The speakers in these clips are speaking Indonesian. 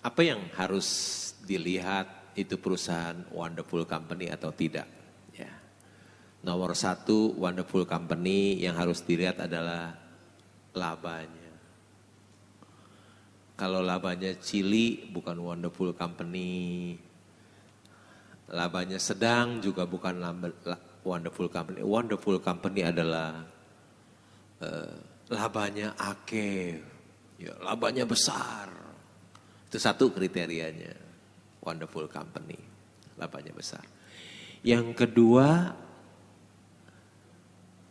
Apa yang harus dilihat itu perusahaan wonderful company atau tidak? Ya. Nomor satu, wonderful company yang harus dilihat adalah labanya. Kalau labanya cili bukan wonderful company. Labanya sedang juga bukan wonderful company. Wonderful company adalah labanya akeh, ya, labanya besar. Itu satu kriterianya, wonderful company, labanya besar. Yang kedua,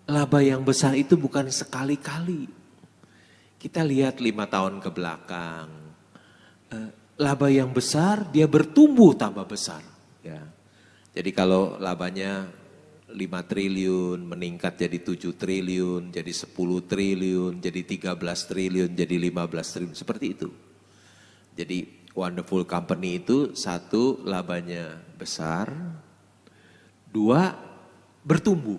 laba yang besar itu bukan sekali-kali. Kita lihat 5 tahun ke belakang, laba yang besar dia bertumbuh tambah besar. Ya. Jadi kalau labanya 5 triliun, meningkat jadi 7 triliun, jadi 10 triliun, jadi 13 triliun, jadi 15 triliun, seperti itu. Jadi wonderful company itu satu, labanya besar, dua, bertumbuh.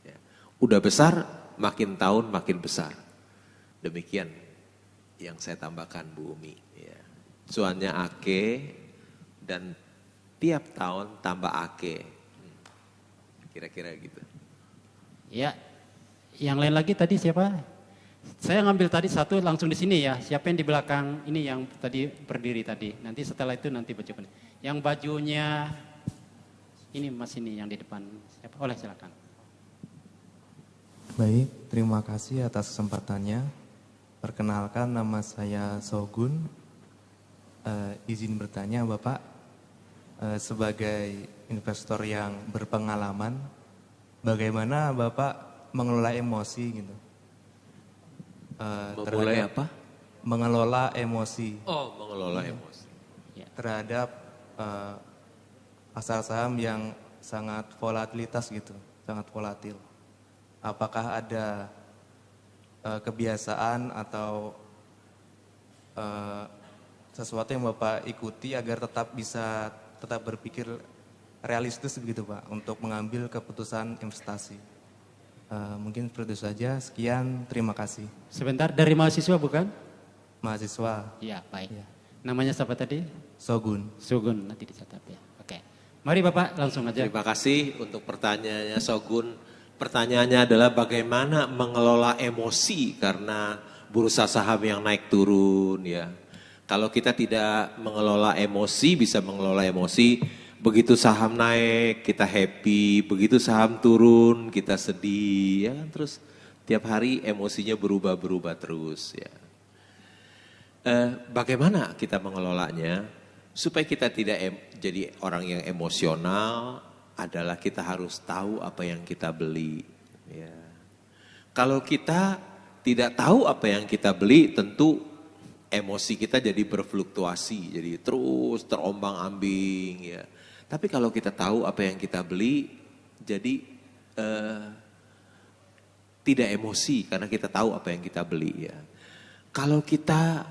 Ya. Udah besar, makin tahun makin besar. Demikian yang saya tambahkan Bu Umi. Ya. Cuannya ake dan tiap tahun tambah ake. Kira-kira gitu. Ya, yang lain lagi tadi siapa? Saya ngambil tadi satu langsung di sini ya. Siapa yang di belakang ini yang tadi berdiri tadi. Nanti setelah itu nanti baju. Yang bajunya ini Mas ini yang di depan. Siapa? Oleh silakan. Baik, terima kasih atas kesempatannya. Perkenalkan nama saya Sogun. Izin bertanya Bapak, sebagai investor yang berpengalaman, bagaimana Bapak mengelola emosi gitu? Memulai apa? Mengelola emosi. Oh, mengelola emosi. Terhadap pasar saham yang sangat volatilitas gitu, sangat volatil. Apakah ada kebiasaan atau sesuatu yang Bapak ikuti agar tetap bisa berpikir realistis begitu Pak untuk mengambil keputusan investasi? Mungkin seperti itu saja. Sekian, terima kasih. Sebentar, dari mahasiswa bukan? Mahasiswa. Iya, baik. Ya. Namanya siapa tadi? Sogun. Sogun, nanti dicatat ya. Oke. Mari Bapak langsung aja. Terima kasih untuk pertanyaannya Sogun. Pertanyaannya adalah bagaimana mengelola emosi karena bursa saham yang naik turun ya. Kalau kita tidak mengelola emosi, bisa mengelola emosi. Begitu saham naik, kita happy. Begitu saham turun, kita sedih. Ya kan? Terus tiap hari emosinya berubah-berubah terus. Ya. Bagaimana kita mengelolanya? Supaya kita tidak jadi orang yang emosional, adalah kita harus tahu apa yang kita beli. Ya. Kalau kita tidak tahu apa yang kita beli, tentu emosi kita jadi berfluktuasi, jadi terus terombang-ambing ya. Tapi kalau kita tahu apa yang kita beli, jadi tidak emosi karena kita tahu apa yang kita beli ya. Kalau kita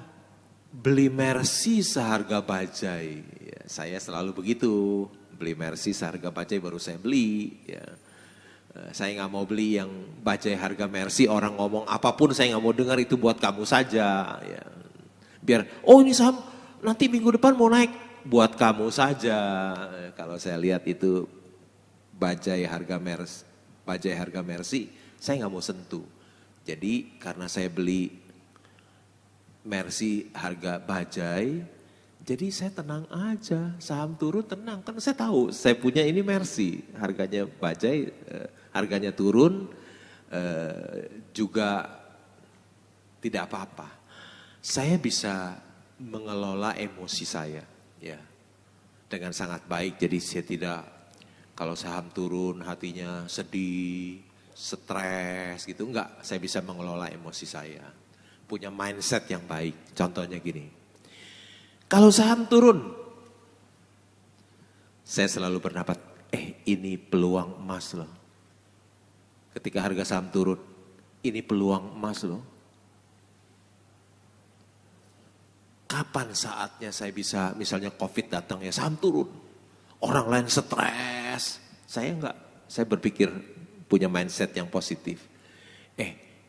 beli Mercy seharga bajai, ya, saya selalu begitu, beli Mercy seharga bajai baru saya beli ya. Saya nggak mau beli yang bajai harga Mercy, orang ngomong apapun saya nggak mau dengar, itu buat kamu saja ya. Biar, oh ini saham nanti minggu depan mau naik, buat kamu saja. Kalau saya lihat itu bajai harga Mercy, saya nggak mau sentuh. Jadi karena saya beli Mercy harga bajai, jadi saya tenang aja, saham turun tenang. Kan saya tahu, saya punya ini Mercy, harganya bajai, harganya turun, juga tidak apa-apa. Saya bisa mengelola emosi saya ya dengan sangat baik. Jadi saya tidak, kalau saham turun hatinya sedih, stres gitu, enggak. Saya bisa mengelola emosi saya, punya mindset yang baik. Contohnya gini, kalau saham turun, saya selalu berpendapat, ini peluang emas loh. Ketika harga saham turun, ini peluang emas loh. Kapan saatnya saya bisa, misalnya COVID datang ya saham turun, orang lain stres, saya enggak. Saya berpikir punya mindset yang positif.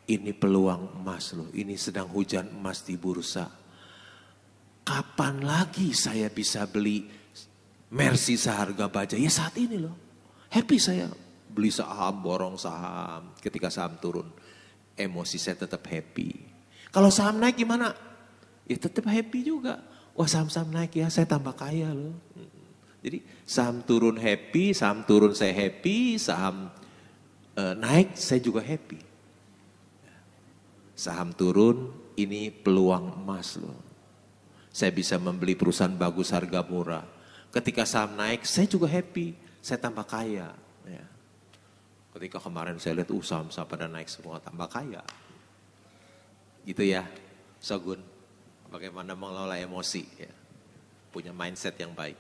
Ini peluang emas loh, ini sedang hujan emas di bursa. kapan lagi saya bisa beli Mercy seharga baja? Ya saat ini loh. Happy saya beli saham, borong saham. Ketika saham turun, emosi saya tetap happy. Kalau saham naik gimana? Ya tetap happy juga. Wah saham-saham naik ya, saya tambah kaya loh. Jadi saham turun happy, saham turun saya happy, saham naik saya juga happy. Saham turun ini peluang emas loh. Saya bisa membeli perusahaan bagus harga murah. Ketika saham naik saya juga happy, saya tambah kaya. Ya. Ketika kemarin saya lihat saham-saham pada naik semua tambah kaya. Gitu ya, Shogun. Bagaimana mengelola emosi ya. Punya mindset yang baik.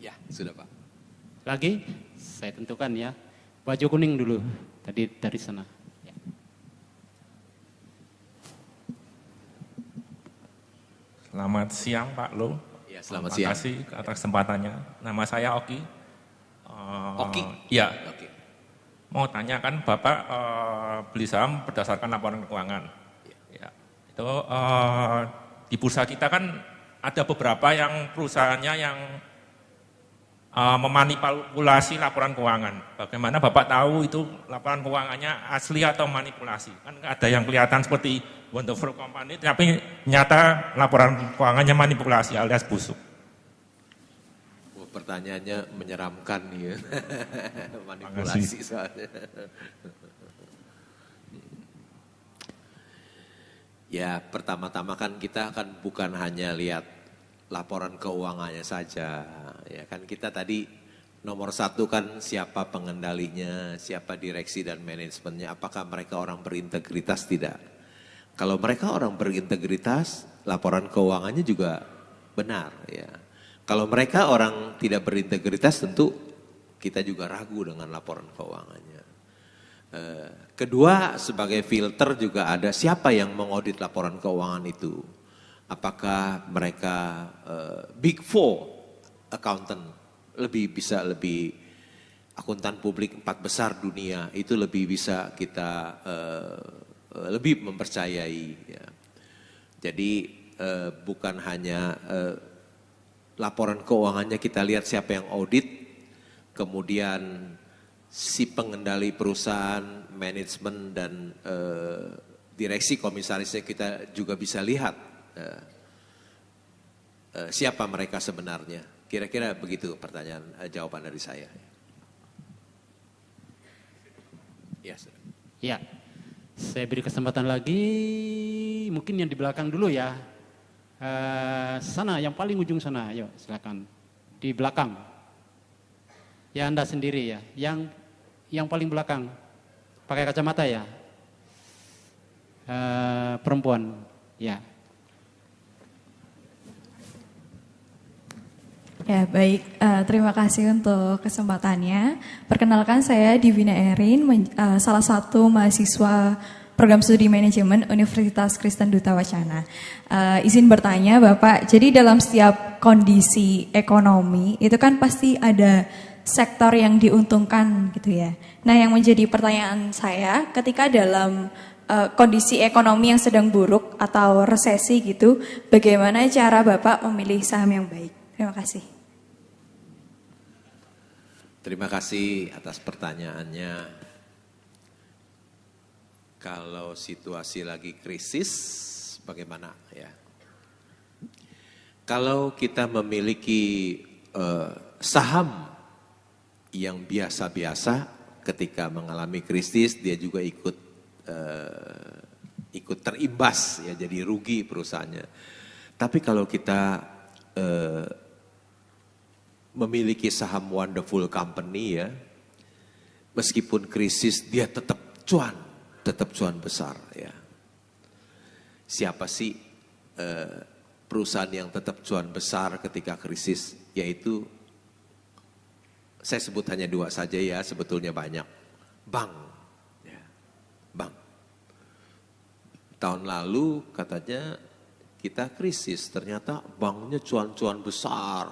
Ya, sudah Pak. Lagi, saya tentukan ya. Baju kuning dulu, tadi dari sana. Ya. Selamat siang Pak Lo. Ya, selamat Terima siang. kasih atas kesempatannya. Nama saya Oki. Oki? Ya. Oke. Mau tanya kan Bapak beli saham berdasarkan laporan keuangan. Ya. Itu di bursa kita kan ada beberapa yang perusahaannya yang memanipulasi laporan keuangan. Bagaimana Bapak tahu itu laporan keuangannya asli atau manipulasi? Kan ada yang kelihatan seperti wonderful company, tapi nyata laporan keuangannya manipulasi alias busuk. Oh, pertanyaannya menyeramkan ya. Manipulasi soalnya. Ya pertama-tama kan kita kan bukan hanya lihat laporan keuangannya saja, ya kan kita tadi nomor satu kan siapa pengendalinya, siapa direksi dan manajemennya, apakah mereka orang berintegritas tidak. Kalau mereka orang berintegritas, laporan keuangannya juga benar ya. Kalau mereka orang tidak berintegritas tentu kita juga ragu dengan laporan keuangannya. Kedua sebagai filter juga ada siapa yang mengaudit laporan keuangan itu. Apakah mereka big four accountant lebih akuntan publik 4 besar dunia itu lebih bisa kita lebih mempercayai ya. Jadi bukan hanya laporan keuangannya kita lihat siapa yang audit, kemudian si pengendali perusahaan, manajemen dan direksi komisarisnya kita juga bisa lihat siapa mereka sebenarnya. Kira-kira begitu pertanyaan jawaban dari saya. Ya, Ya, saya beri kesempatan lagi, mungkin yang di belakang dulu ya. Sana, yang paling ujung sana, ayo silakan. Di belakang. Ya Anda sendiri ya, yang paling belakang. Pakai kacamata ya. Perempuan, ya. Ya baik, terima kasih untuk kesempatannya. Perkenalkan saya Divina Erin, salah satu mahasiswa program studi manajemen Universitas Kristen Duta Wacana. Izin bertanya Bapak, jadi dalam setiap kondisi ekonomi itu kan pasti ada sektor yang diuntungkan gitu ya. Nah yang menjadi pertanyaan saya ketika dalam kondisi ekonomi yang sedang buruk atau resesi gitu, bagaimana cara Bapak memilih saham yang baik? Terima kasih. terima kasih atas pertanyaannya. Kalau situasi lagi krisis, bagaimana ya? Kalau kita memiliki saham yang biasa-biasa, ketika mengalami krisis dia juga ikut terimbas ya, jadi rugi perusahaannya. Tapi kalau kita memiliki saham wonderful company ya, meskipun krisis dia tetap cuan besar ya. Siapa sih perusahaan yang tetap cuan besar ketika krisis? Yaitu saya sebut hanya 2 saja ya, sebetulnya banyak. Bank, ya. Bank. Tahun lalu katanya kita krisis, ternyata banknya cuan-cuan besar.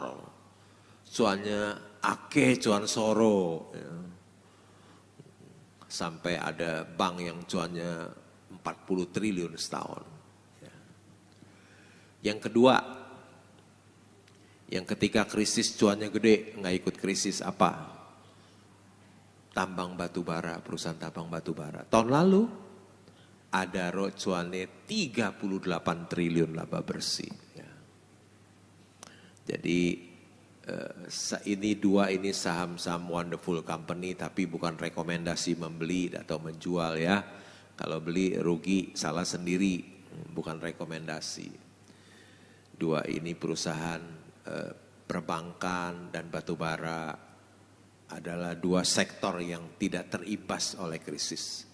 Cuannya ake, cuan soro. Ya. Sampai ada bank yang cuannya 40 triliun setahun. Ya. Yang kedua, yang ketika krisis cuannya gede, nggak ikut krisis apa? Tambang batu bara, perusahaan tambang batu bara. Tahun lalu ada cuannya 38 triliun laba bersih. Ya. Jadi ini saham-saham wonderful company, tapi bukan rekomendasi membeli atau menjual ya. Kalau beli rugi salah sendiri, bukan rekomendasi. Dua ini perusahaan perbankan dan batubara adalah dua sektor yang tidak terimbas oleh krisis.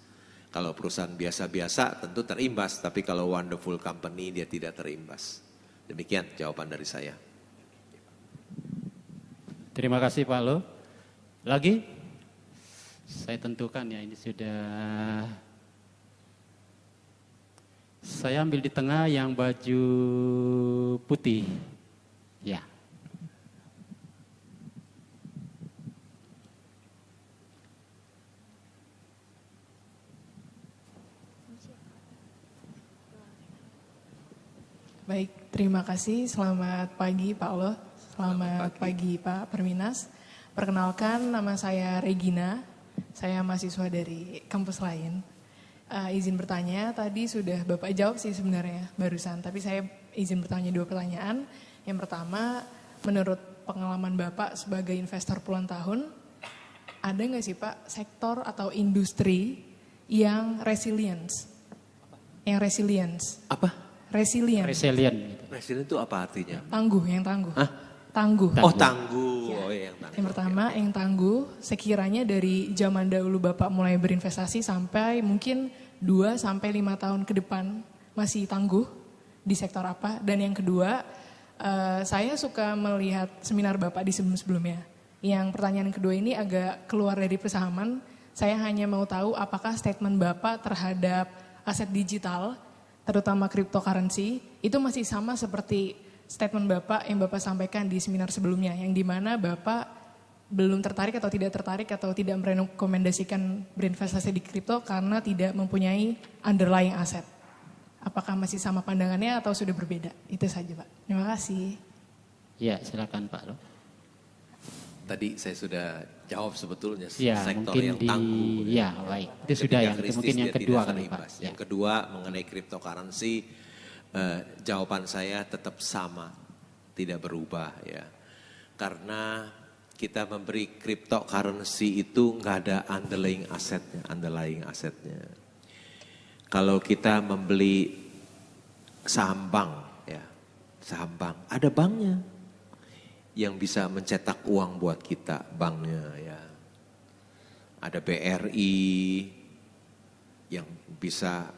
Kalau perusahaan biasa-biasa tentu terimbas, tapi kalau wonderful company dia tidak terimbas. Demikian jawaban dari saya. Terima kasih Pak Lo. Lagi? Saya tentukan ya ini sudah. Saya ambil di tengah yang baju putih. Ya. Baik, terima kasih. Selamat pagi Pak Lo. Selamat pagi Pak Perminas. Perkenalkan, nama saya Regina. Saya mahasiswa dari kampus lain. Izin bertanya, tadi sudah Bapak jawab sih sebenarnya barusan. Tapi saya izin bertanya 2 pertanyaan. Yang pertama, menurut pengalaman Bapak sebagai investor puluhan tahun, ada nggak sih Pak sektor atau industri yang resilience? Yang resilience. Apa? Resilient. Resilient itu apa artinya? Tangguh, yang tangguh. Hah? Tangguh. Oh tangguh. Ya. Oh iya yang tangguh. Yang pertama, yang tangguh, sekiranya dari zaman dahulu Bapak mulai berinvestasi sampai mungkin 2-5 tahun ke depan masih tangguh di sektor apa? Dan yang kedua, saya suka melihat seminar Bapak di sebelum-sebelumnya. Yang pertanyaan kedua ini agak keluar dari persamaan. Saya hanya mau tahu apakah statement Bapak terhadap aset digital, terutama cryptocurrency, itu masih sama seperti statement Bapak yang Bapak sampaikan di seminar sebelumnya, yang dimana Bapak belum tertarik atau tidak merekomendasikan berinvestasi di kripto karena tidak mempunyai underlying aset. Apakah masih sama pandangannya atau sudah berbeda? Itu saja Pak. Terima kasih. Ya, silakan Pak Lo. Tadi saya sudah jawab sebetulnya Ya, sektor mungkin yang tangguh. Ya, baik. Itu sudah ya. Itu mungkin yang kedua kali Pak. Yang kedua mengenai cryptocurrency, jawaban saya tetap sama, tidak berubah ya. Karena kita memberi cryptocurrency itu nggak ada underlying asetnya. Kalau kita membeli saham bank ya, saham bank, ada banknya yang bisa mencetak uang buat kita, banknya ya. Ada BRI yang bisa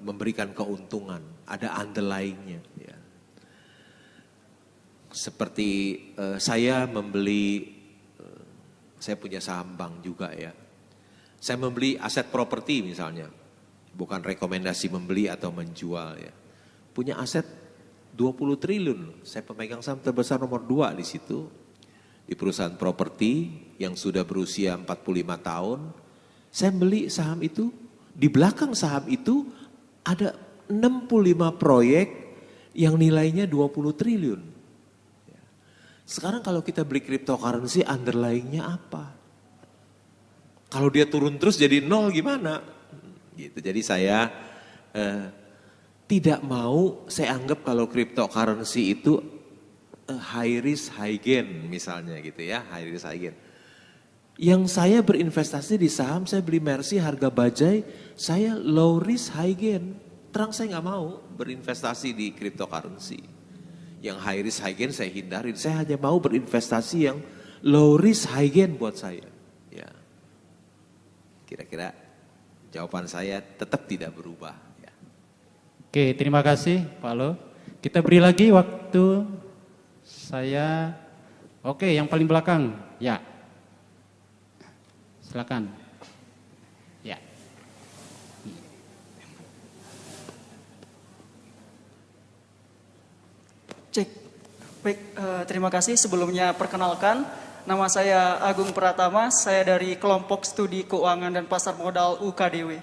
memberikan keuntungan, ada underlyingnya ya. Seperti saya membeli, saya punya saham bank juga ya. Saya membeli aset properti misalnya, bukan rekomendasi membeli atau menjual ya. Punya aset 20 triliun, saya pemegang saham terbesar nomor 2 di situ. Di perusahaan properti yang sudah berusia 45 tahun, saya beli saham itu. Di belakang saham itu ada 65 proyek yang nilainya 20 triliun. Sekarang kalau kita beli cryptocurrency, underlyingnya apa? Kalau dia turun terus jadi 0 gimana? Gitu. Jadi saya tidak mau, saya anggap kalau cryptocurrency itu high risk high gain misalnya gitu ya, high risk high gain. Yang saya berinvestasi di saham, saya beli Mercy harga bajai, saya low risk high gain. Terang saya nggak mau berinvestasi di cryptocurrency. Yang high risk high gain saya hindari, saya hanya mau berinvestasi yang low risk high gain buat saya. Ya, kira-kira jawaban saya tetap tidak berubah. Ya. Oke, terima kasih Pak Lo. Kita beri lagi waktu saya. Oke, yang paling belakang, ya. Silakan. Ya. Cek. Baik, terima kasih. Sebelumnya perkenalkan, nama saya Agung Pratama, saya dari kelompok studi keuangan dan pasar modal UKDW.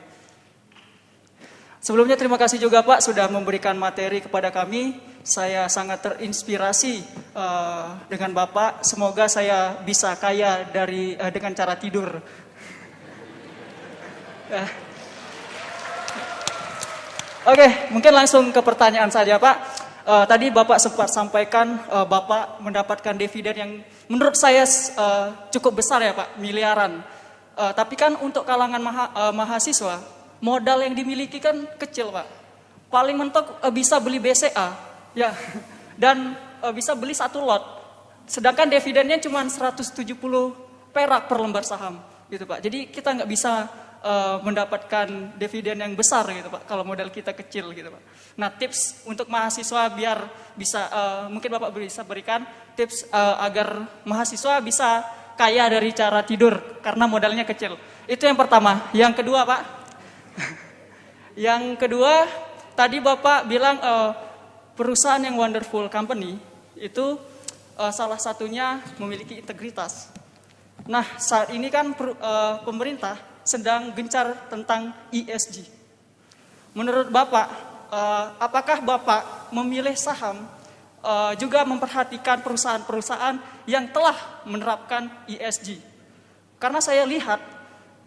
Sebelumnya terima kasih juga Pak sudah memberikan materi kepada kami. Saya sangat terinspirasi dengan Bapak. Semoga saya bisa kaya dengan cara tidur. Oke, mungkin langsung ke pertanyaan saja Pak. Tadi Bapak sempat sampaikan Bapak mendapatkan dividen yang menurut saya cukup besar ya Pak, miliaran. Tapi kan untuk kalangan mahasiswa, modal yang dimiliki kan kecil Pak. Paling mentok bisa beli BCA, ya, dan bisa beli 1 lot. Sedangkan dividennya cuma 170 perak per lembar saham, gitu Pak. Jadi kita nggak bisa mendapatkan dividen yang besar gitu Pak, kalau modal kita kecil gitu Pak. Nah tips untuk mahasiswa biar bisa, mungkin Bapak bisa berikan tips agar mahasiswa bisa kaya dari cara tidur karena modalnya kecil. Itu yang pertama. Yang kedua Pak, yang kedua tadi Bapak bilang perusahaan yang wonderful company itu salah satunya memiliki integritas. Nah saat ini kan pemerintah sedang gencar tentang ESG. Menurut Bapak, apakah Bapak memilih saham juga memperhatikan perusahaan-perusahaan yang telah menerapkan ESG? Karena saya lihat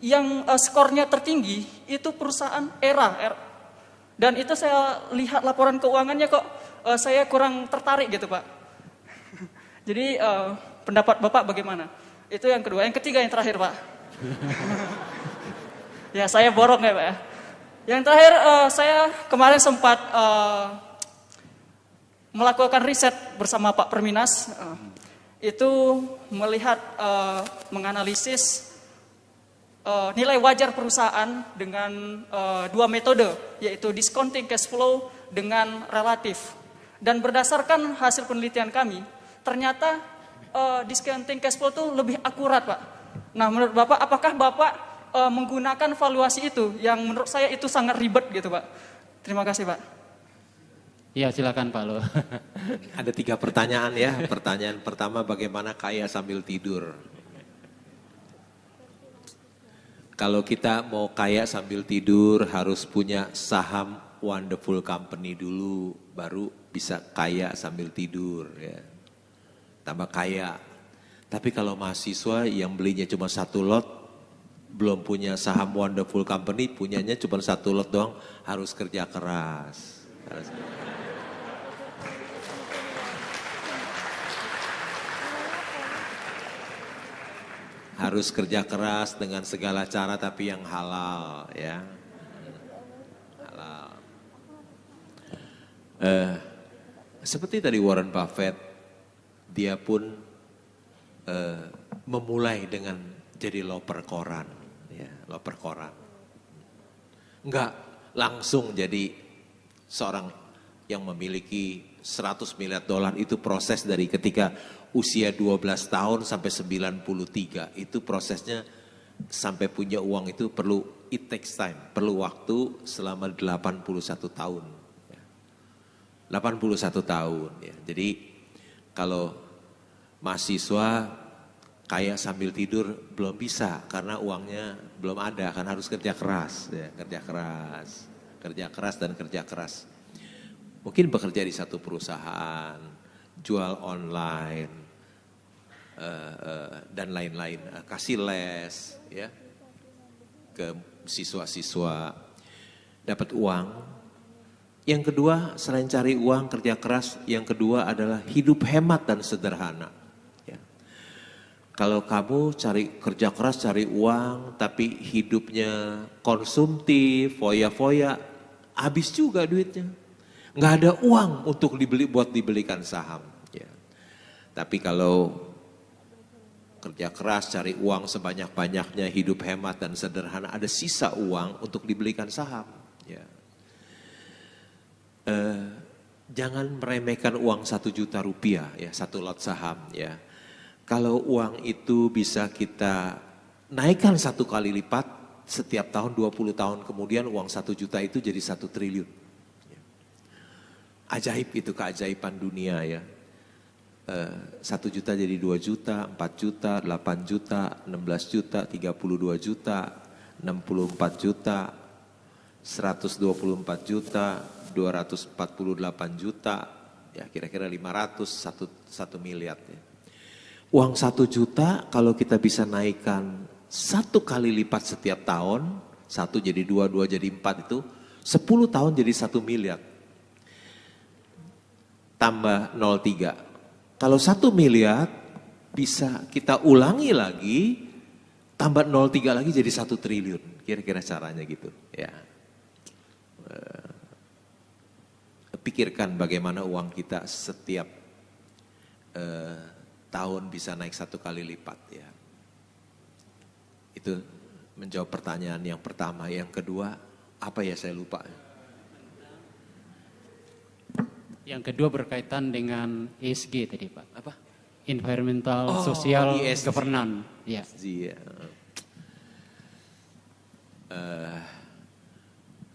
yang skornya tertinggi itu perusahaan ERA. Dan itu saya lihat laporan keuangannya kok saya kurang tertarik gitu Pak. Jadi pendapat Bapak bagaimana? Itu yang kedua. Yang ketiga, yang terakhir Pak. Ya saya borong ya Pak ya. Yang terakhir saya kemarin sempat melakukan riset bersama Pak Perminas. Itu melihat, menganalisis nilai wajar perusahaan dengan 2 metode, yaitu discounting cash flow dengan relatif. Dan berdasarkan hasil penelitian kami, ternyata discounting cash flow itu lebih akurat Pak. Nah menurut Bapak, apakah Bapak menggunakan valuasi itu yang menurut saya itu sangat ribet gitu Pak. Terima kasih Pak. Iya silakan Pak Lo. Ada 3 pertanyaan ya. Pertanyaan pertama, bagaimana kaya sambil tidur? Kalau kita mau kaya sambil tidur harus punya saham wonderful company dulu, baru bisa kaya sambil tidur ya. Tambah kaya. Tapi kalau mahasiswa yang belinya cuma 1 lot, belum punya saham wonderful company, punyanya cuma 1 lot doang, harus kerja keras. Harus kerja keras dengan segala cara tapi yang halal ya. Halal. Seperti tadi Warren Buffett, dia pun memulai dengan jadi loper koran, ya, loper koran. Enggak langsung jadi seorang yang memiliki 100 miliar dolar, itu proses dari ketika usia 12 tahun sampai 93. Itu prosesnya sampai punya uang itu it takes time, perlu waktu selama 81 tahun. 81 tahun ya. Jadi kalau mahasiswa kaya sambil tidur belum bisa karena uangnya belum ada, kan harus kerja keras ya, kerja keras dan kerja keras. Mungkin bekerja di satu perusahaan, jual online dan lain-lain, kasih les ya ke siswa-siswa, dapat uang. Yang kedua, selain cari uang, kerja keras, yang kedua adalah hidup hemat dan sederhana. Ya. Kalau kamu kerja keras, cari uang, tapi hidupnya konsumtif, foya-foya, habis juga duitnya. Nggak ada uang untuk dibelikan saham. Ya. Tapi kalau kerja keras, cari uang sebanyak-banyaknya, hidup hemat dan sederhana, ada sisa uang untuk dibelikan saham. Ya. Jangan meremehkan uang 1 juta rupiah ya, 1 lot saham ya. Kalau uang itu bisa kita naikkan 1 kali lipat setiap tahun, 20 tahun kemudian uang 1 juta itu jadi 1 triliun. Ya. Ajaib itu, keajaiban dunia ya. 1 juta jadi 2 juta, 4 juta, 8 juta, 16 juta, 32 juta, 64 juta, 124 juta, 248 juta, ya kira-kira 500, 1 miliar. Ya. Uang 1 juta kalau kita bisa naikkan 1 kali lipat setiap tahun, 1 jadi 2, 2 jadi 4 itu 10 tahun jadi 1 miliar. Tambah 0,3. Kalau 1 miliar bisa kita ulangi lagi, tambah 0,3 lagi jadi 1 triliun. Kira-kira caranya gitu. Ya. Pikirkan bagaimana uang kita setiap tahun bisa naik 1 kali lipat. Ya. Itu menjawab pertanyaan yang pertama. Yang kedua, apa ya saya lupa. Yang kedua berkaitan dengan ESG tadi Pak. Apa? Environmental, Social, ESG. Governance. Ya. Ya.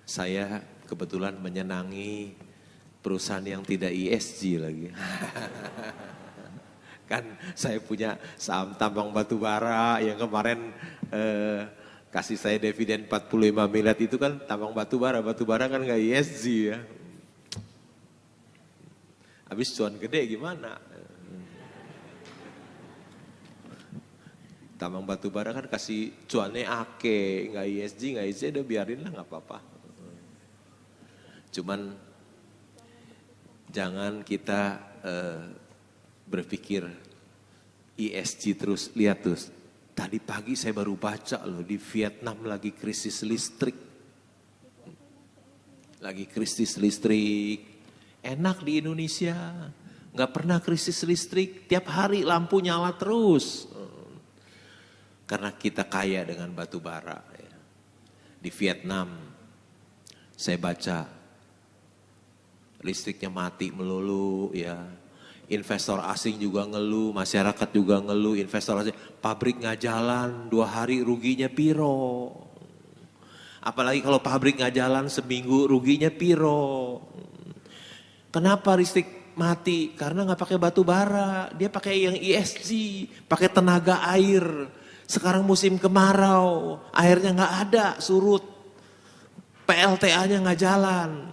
Saya kebetulan menyenangi perusahaan yang tidak ESG lagi. Kan saya punya saham tambang batu bara yang kemarin kasih saya dividen 45 miliar itu kan tambang batu bara kan nggak ESG ya. Habis cuan gede gimana? Tambang batu bara kan kasih cuannya ake, nggak ESG udah biarin lah nggak apa-apa. Cuman jangan kita berpikir ESG terus. Lihat tuh, tadi pagi saya baru baca loh di Vietnam lagi krisis listrik. Enak di Indonesia, nggak pernah krisis listrik, tiap hari lampu nyala terus. Karena kita kaya dengan batu bara. Ya. Di Vietnam, saya baca listriknya mati melulu, ya. Investor asing juga ngeluh, masyarakat juga ngeluh, investor asing, pabrik nggak jalan, 2 hari ruginya piro. Apalagi kalau pabrik nggak jalan seminggu ruginya piro. Kenapa listrik mati? Karena nggak pakai batu bara, dia pakai yang ESG, pakai tenaga air. Sekarang musim kemarau, airnya nggak ada, surut, PLTA-nya nggak jalan.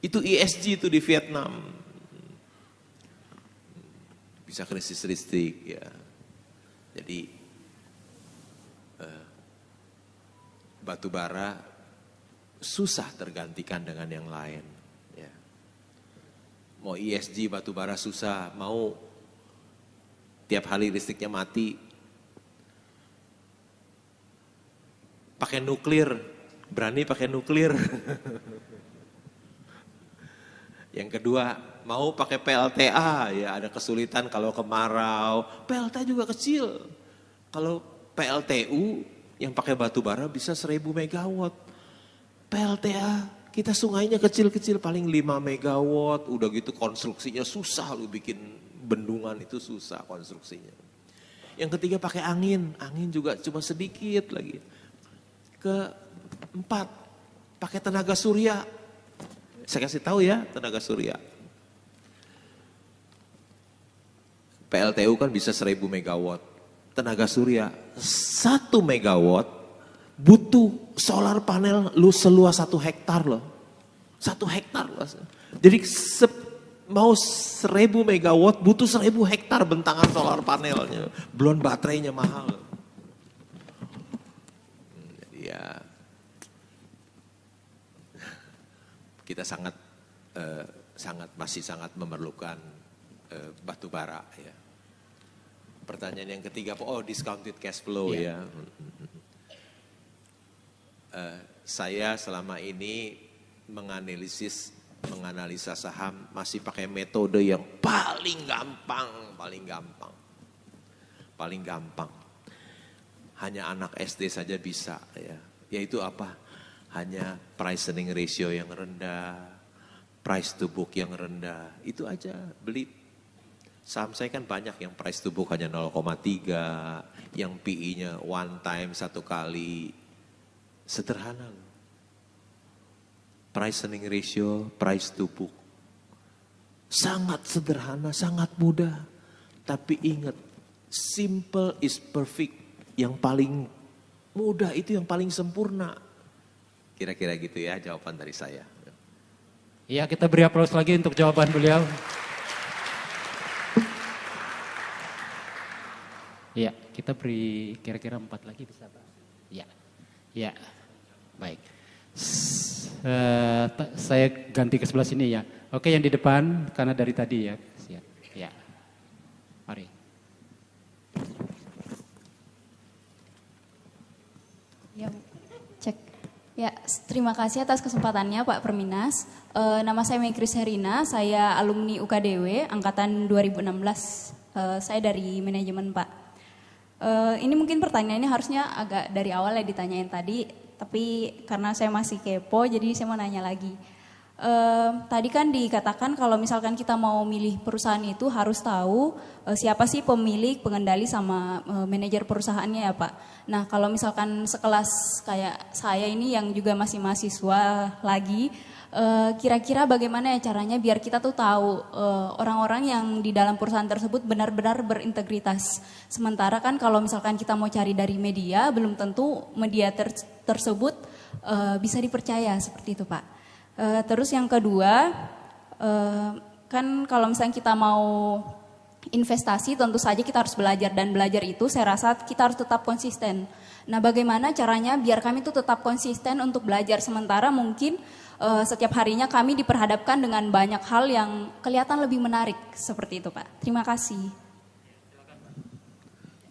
Itu ESG itu di Vietnam. Bisa krisis listrik ya. Jadi batu bara susah tergantikan dengan yang lain. Mau ESG batu bara susah, mau tiap hari listriknya mati. Pakai nuklir, berani pakai nuklir. Yang kedua, mau pakai PLTA, ya ada kesulitan kalau kemarau. PLTA juga kecil. Kalau PLTU yang pakai batu bara bisa 1000 megawatt. PLTA kita sungainya kecil-kecil paling 5 megawatt, udah gitu konstruksinya susah, lu bikin bendungan itu susah konstruksinya. Yang ketiga pakai angin juga cuma sedikit lagi. Keempat, pakai tenaga surya. Saya kasih tahu ya, tenaga surya. PLTU kan bisa 1000 megawatt. Tenaga surya 1 megawatt butuh solar panel lu seluas 1 hektar loh. 1 hektar loh. Jadi mau 1000 megawatt butuh 1000 hektar bentangan solar panelnya. Belum baterainya mahal. Jadi ya kita masih sangat memerlukan batu bara ya. Pertanyaan yang ketiga, discounted cash flow ya. Saya selama ini menganalisa saham masih pakai metode yang paling gampang. Hanya anak SD saja bisa ya. Yaitu apa? Hanya price earning ratio yang rendah, price to book yang rendah. Itu aja beli. Saham saya kan banyak yang price to book hanya 0,3, yang PE-nya 1 time 1 kali. Sederhana. Price earning ratio, price to book. Sangat sederhana, sangat mudah. Tapi ingat, simple is perfect. Yang paling mudah itu yang paling sempurna. Kira-kira gitu ya jawaban dari saya. Iya, kita beri aplaus lagi untuk jawaban beliau. Iya, kita beri kira-kira 4 lagi bisa, Pak? Iya. Iya. Baik. Saya ganti ke sebelah sini ya. Oke, yang di depan karena dari tadi ya. Siap. Ya. Mari. Ya, cek. Ya, terima kasih atas kesempatannya Pak Perminas. Nama saya Megris Herina, saya alumni UKDW angkatan 2016. Saya dari manajemen Pak. Ini mungkin pertanyaannya harusnya agak dari awal ya ditanyain tadi, tapi karena saya masih kepo jadi saya mau nanya lagi. Tadi kan dikatakan kalau misalkan kita mau milih perusahaan itu harus tahu siapa sih pemilik, pengendali sama manajer perusahaannya ya Pak. Nah kalau misalkan sekelas kayak saya ini yang juga masih mahasiswa lagi, kira-kira bagaimana ya caranya biar kita tuh tahu orang-orang yang di dalam perusahaan tersebut benar-benar berintegritas. Sementara kan kalau misalkan kita mau cari dari media, belum tentu media tersebut bisa dipercaya seperti itu Pak. Terus yang kedua, kan kalau misalnya kita mau investasi tentu saja kita harus belajar dan belajar itu saya rasa kita harus tetap konsisten. Nah bagaimana caranya biar kami tuh tetap konsisten untuk belajar sementara mungkin setiap harinya kami diperhadapkan dengan banyak hal yang kelihatan lebih menarik seperti itu Pak. Terima kasih.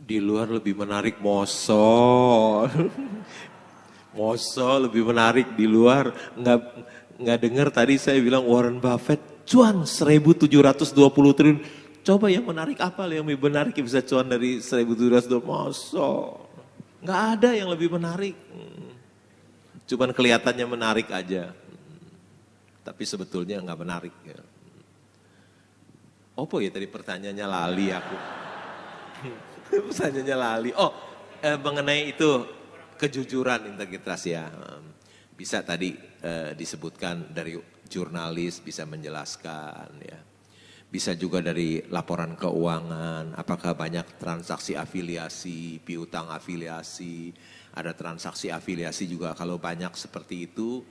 Di luar lebih menarik Moso. Moso lebih menarik di luar. Nggak dengar tadi saya bilang Warren Buffett cuan 1.720 triliun. Coba yang menarik apa yang lebih menarik yang bisa cuan dari 1.720 Moso. Nggak ada yang lebih menarik. Cuman kelihatannya menarik aja. Tapi sebetulnya nggak menarik. Apa ya tadi pertanyaannya lali aku. Pertanyaannya lali. Oh, mengenai itu kejujuran integritas ya. Bisa tadi disebutkan dari jurnalis bisa menjelaskan ya. Bisa juga dari laporan keuangan, apakah banyak transaksi afiliasi, piutang afiliasi, ada transaksi afiliasi juga kalau banyak seperti itu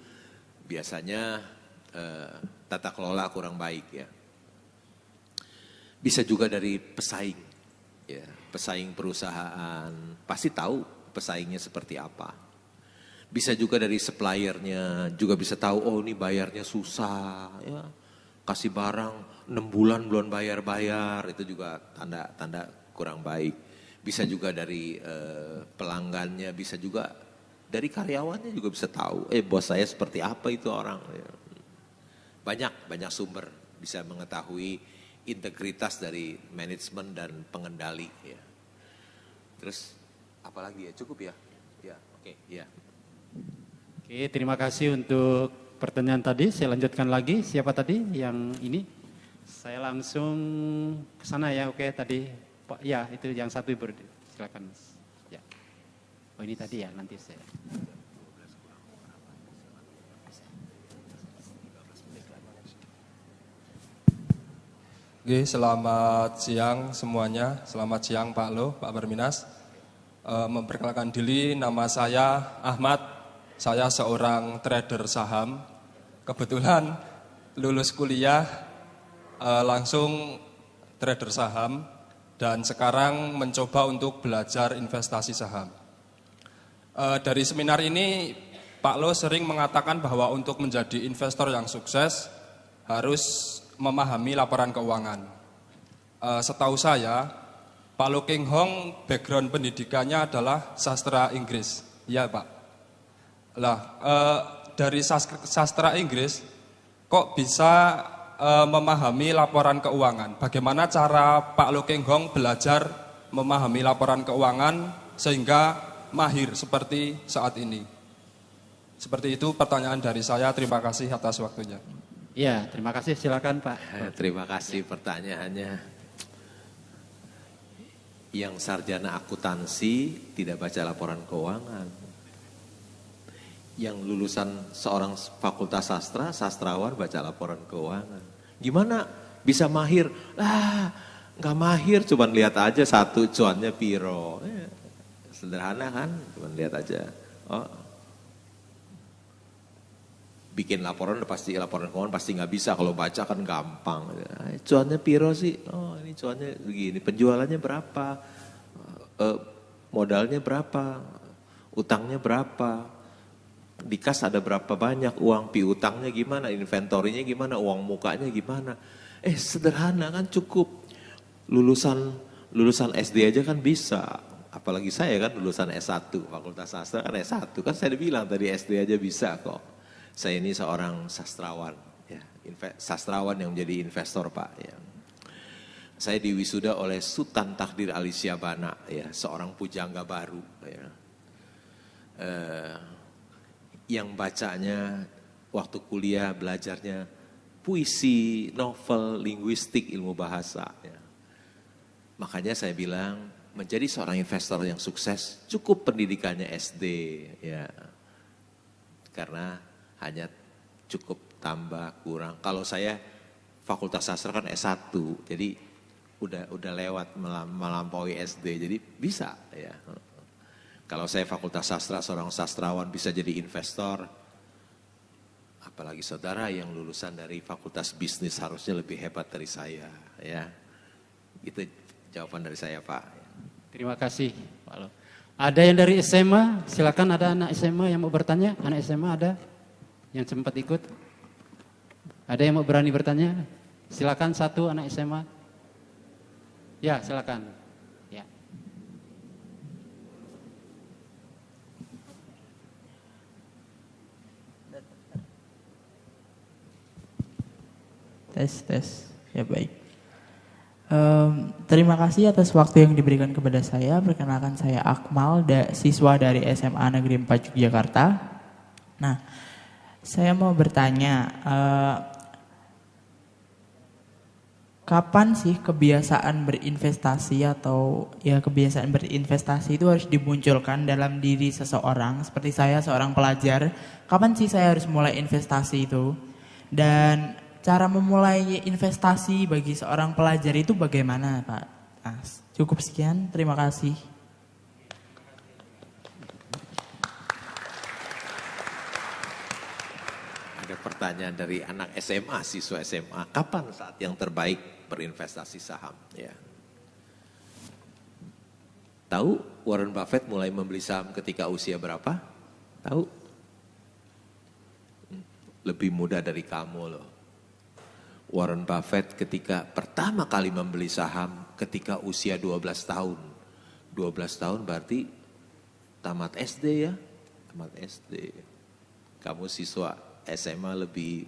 biasanya tata kelola kurang baik ya. Bisa juga dari pesaing, ya, pesaing perusahaan, pasti tahu pesaingnya seperti apa. Bisa juga dari suppliernya, juga bisa tahu oh ini bayarnya susah, ya, kasih barang 6 bulan belum bayar-bayar, itu juga tanda kurang baik. Bisa juga dari pelanggannya, bisa juga dari karyawannya juga bisa tahu, bos saya seperti apa itu orang. Ya. Banyak sumber bisa mengetahui integritas dari manajemen dan pengendali. Ya. Terus apalagi ya, cukup ya? Ya, oke, ya. Oke, terima kasih untuk pertanyaan tadi. Saya lanjutkan lagi. Siapa tadi yang ini? Saya langsung ke sana ya. Oke, tadi Pak, ya itu yang satu silakan. Ya. Oh ini tadi ya, nanti saya. Oke, selamat siang semuanya. Selamat siang Pak Lo, Pak Perminas. Memperkenalkan diri, nama saya Ahmad. Saya seorang trader saham. Kebetulan lulus kuliah langsung trader saham dan sekarang mencoba untuk belajar investasi saham. Dari seminar ini Pak Lo sering mengatakan bahwa untuk menjadi investor yang sukses harus memahami laporan keuangan. Setahu saya Pak Lo King Hong background pendidikannya adalah sastra Inggris. Iya Pak. Lah, dari sastra Inggris kok bisa memahami laporan keuangan? Bagaimana cara Pak Lo King Hong belajar memahami laporan keuangan sehingga mahir seperti saat ini? Seperti itu pertanyaan dari saya. Terima kasih atas waktunya. Iya, terima kasih. Silakan Pak. Terima kasih pertanyaannya. Yang sarjana akuntansi tidak baca laporan keuangan. Yang lulusan seorang fakultas sastra, sastrawan baca laporan keuangan. Gimana bisa mahir? Nggak mahir, cuman lihat aja satu cuannya piro. Sederhana kan, cuman lihat aja. Oh, bikin laporan keuangan pasti nggak bisa, kalau baca kan gampang. Cuannya piro sih? Oh ini cuannya begini, penjualannya berapa, modalnya berapa, utangnya berapa, di kas ada berapa banyak uang, piutangnya gimana, inventorinya gimana, uang mukanya gimana. Sederhana kan, cukup lulusan SD aja kan bisa. Apalagi saya kan lulusan S1, Fakultas Sastra kan S1. Kan saya udah bilang tadi SD aja bisa kok. Saya ini seorang sastrawan, ya, sastrawan yang menjadi investor Pak. Ya. Saya diwisuda oleh Sultan Takdir Ali Syabana, ya, seorang pujangga baru. Ya. Yang bacanya waktu kuliah belajarnya puisi, novel, linguistik, ilmu bahasa. Ya. Makanya saya bilang, menjadi seorang investor yang sukses cukup pendidikannya SD, ya, karena hanya cukup tambah kurang. Kalau saya Fakultas Sastra kan S1, jadi udah lewat melampaui SD, jadi bisa ya. Kalau saya Fakultas Sastra, seorang sastrawan bisa jadi investor, apalagi saudara yang lulusan dari Fakultas Bisnis harusnya lebih hebat dari saya, ya. Itu jawaban dari saya Pak. Terima kasih Pak Lo. Ada yang dari SMA? Silakan, ada anak SMA yang mau bertanya? Anak SMA ada yang sempat ikut? Ada yang mau berani bertanya? Silakan, satu anak SMA. Ya, silakan. Ya. Tes. Ya baik. Terima kasih atas waktu yang diberikan kepada saya. Perkenalkan saya Akmal, siswa dari SMA Negeri 4 Yogyakarta. Nah, saya mau bertanya, kapan sih kebiasaan berinvestasi atau ya kebiasaan berinvestasi itu harus dimunculkan dalam diri seseorang? Seperti saya seorang pelajar, kapan sih saya harus mulai investasi itu? Dan cara memulai investasi bagi seorang pelajar itu bagaimana Pak? Nah, cukup sekian, terima kasih. Ada pertanyaan dari anak SMA, siswa SMA. Kapan saat yang terbaik berinvestasi saham? Ya. Tahu Warren Buffett mulai membeli saham ketika usia berapa? Tahu? Lebih muda dari kamu loh. Warren Buffett ketika pertama kali membeli saham ketika usia 12 tahun. 12 tahun berarti tamat SD ya? Tamat SD. Kamu siswa SMA lebih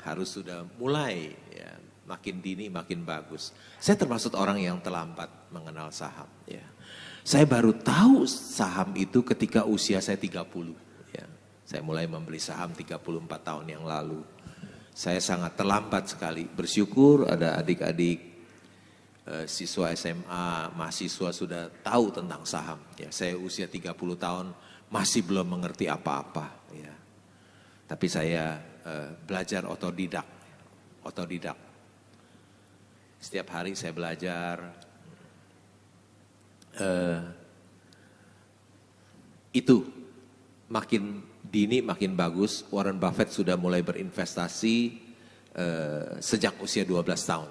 harus sudah mulai ya, makin dini makin bagus. Saya termasuk orang yang terlambat mengenal saham ya. Saya baru tahu saham itu ketika usia saya 30 ya. Saya mulai membeli saham 34 tahun yang lalu. Saya sangat terlambat sekali. Bersyukur ada adik-adik siswa SMA, mahasiswa sudah tahu tentang saham. Ya, saya usia 30 tahun masih belum mengerti apa-apa. Ya. Tapi saya belajar otodidak. Setiap hari saya belajar. Itu makin dini makin bagus. Warren Buffett sudah mulai berinvestasi sejak usia 12 tahun.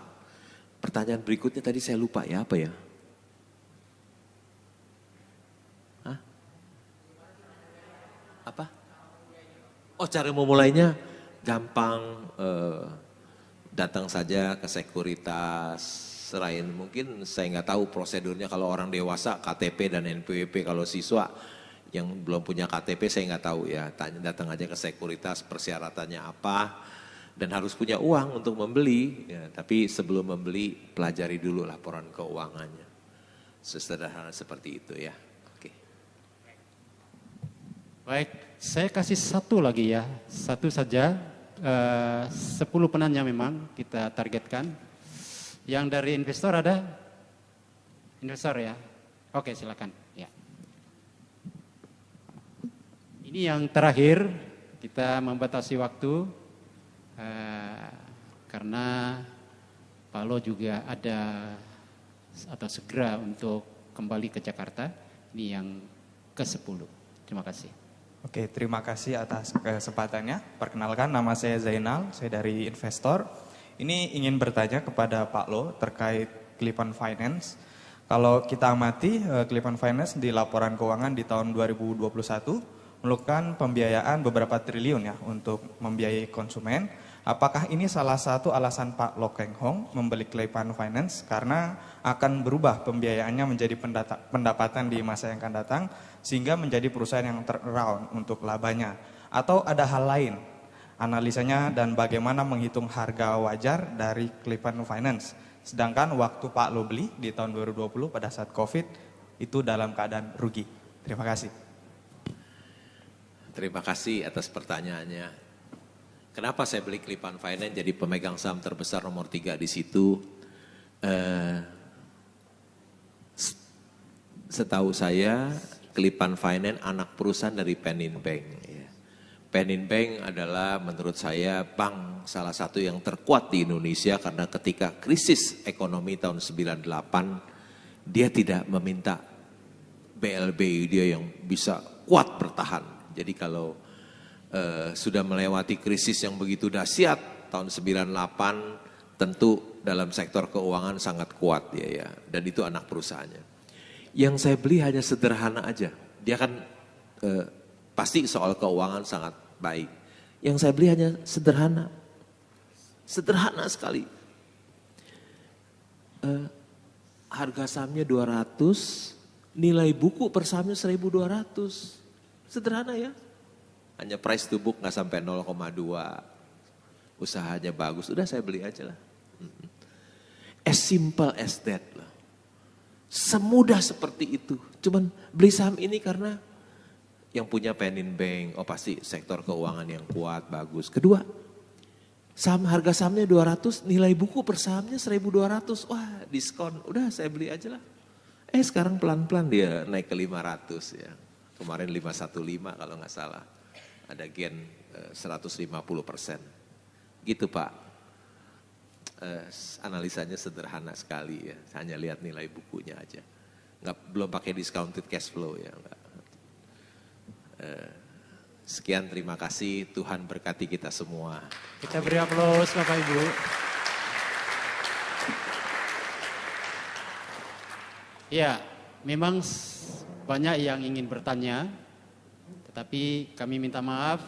Pertanyaan berikutnya tadi saya lupa ya, apa ya? Hah? Apa? Oh, cara memulainya gampang, datang saja ke sekuritas, serain mungkin saya nggak tahu prosedurnya kalau orang dewasa KTP dan NPWP, kalau siswa yang belum punya KTP saya nggak tahu ya, datang aja ke sekuritas, persyaratannya apa, dan harus punya uang untuk membeli. Ya, tapi sebelum membeli pelajari dulu laporan keuangannya, sesederhana seperti itu ya. Oke. Baik, saya kasih satu lagi ya, satu saja. 10 penanya memang kita targetkan. Yang dari investor ada? Investor ya? Oke, silakan. Ya. Ini yang terakhir, kita membatasi waktu karena Pak Lo juga ada atau segera untuk kembali ke Jakarta. Ini yang ke-10. Terima kasih. Oke, terima kasih atas kesempatannya. Perkenalkan, nama saya Zainal, saya dari Investor. Ini ingin bertanya kepada Pak Lo terkait Clip-on Finance. Kalau kita amati Clip-on Finance di laporan keuangan di tahun 2021 melakukan pembiayaan beberapa triliun ya untuk membiayai konsumen. Apakah ini salah satu alasan Pak Lo Keng Hong membeli Clip-on Finance karena akan berubah pembiayaannya menjadi pendapatan di masa yang akan datang sehingga menjadi perusahaan yang turnaround untuk labanya? Atau ada hal lain analisanya dan bagaimana menghitung harga wajar dari Clip-on Finance? Sedangkan waktu Pak Lo beli di tahun 2020 pada saat COVID itu dalam keadaan rugi. Terima kasih. Terima kasih atas pertanyaannya. Kenapa saya beli Clip-on Finance jadi pemegang saham terbesar nomor 3 di situ? Setahu saya Clip-on Finance anak perusahaan dari Penin Bank. Penin Bank adalah menurut saya bank salah satu yang terkuat di Indonesia karena ketika krisis ekonomi tahun 98 dia tidak meminta BLBI, dia yang bisa kuat bertahan. Jadi kalau sudah melewati krisis yang begitu dahsyat tahun 98 tentu dalam sektor keuangan sangat kuat ya dan itu anak perusahaannya. Yang saya beli hanya sederhana aja. Dia kan pasti soal keuangan sangat baik. Yang saya beli hanya sederhana. Sederhana sekali. Harga sahamnya 200, nilai buku per sahamnya 1.200. Sederhana ya. Hanya price to book nggak sampai 0,2. Usahanya bagus, udah saya beli aja lah. As simple as that lah. Semudah seperti itu. Cuman beli saham ini karena yang punya Penin Bank, oh pasti sektor keuangan yang kuat, bagus. Kedua, saham harga sahamnya 200, nilai buku per sahamnya 1.200. Wah, diskon. Udah saya beli aja lah. Sekarang pelan-pelan dia naik ke 500 ya. Kemarin 515 kalau nggak salah. Ada gen 150%. Gitu Pak. Analisanya sederhana sekali ya. Hanya lihat nilai bukunya aja. Belum pakai discounted cash flow ya. Sekian, terima kasih. Tuhan berkati kita semua. Kita beri aplaus Bapak Ibu. Ya, memang banyak yang ingin bertanya, tetapi kami minta maaf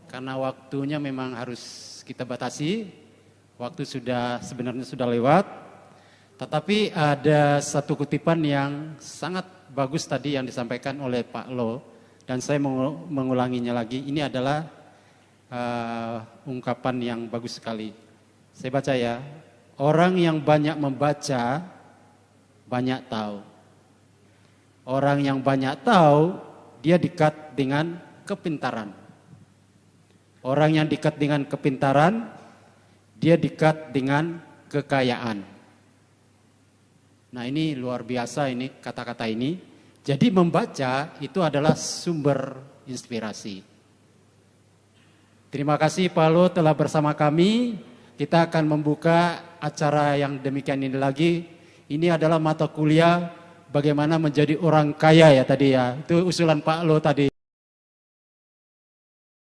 karena waktunya memang harus kita batasi. Waktu sebenarnya sudah lewat. Tetapi ada satu kutipan yang sangat bagus tadi yang disampaikan oleh Pak Lo dan saya mengulanginya lagi. Ini adalah ungkapan yang bagus sekali. Saya baca ya. Orang yang banyak membaca banyak tahu. Orang yang banyak tahu, dia dekat dengan kepintaran. Orang yang dekat dengan kepintaran, dia dekat dengan kekayaan. Nah ini luar biasa ini kata-kata ini. Jadi membaca itu adalah sumber inspirasi. Terima kasih Pak Lo telah bersama kami. Kita akan membuka acara yang demikian ini lagi. Ini adalah mata kuliah bagaimana menjadi orang kaya ya tadi ya. Itu usulan Pak Lo tadi.